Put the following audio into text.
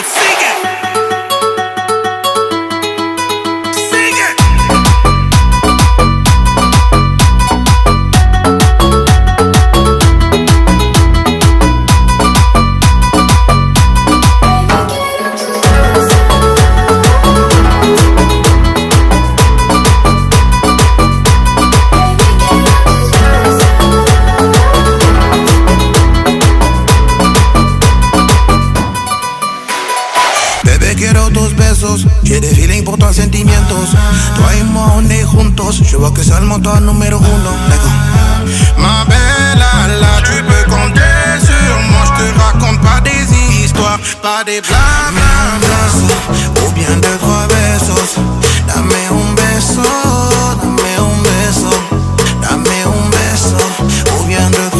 sigue. Bebé, quiero tus besos, j'ai des feelings pour toi, sentimientos. Toi et moi, on est juntos, je vois que c'est le montant numéro uno. Ma belle, là, tu peux compter sur moi, je te raconte pas des histoires, pas des blagues.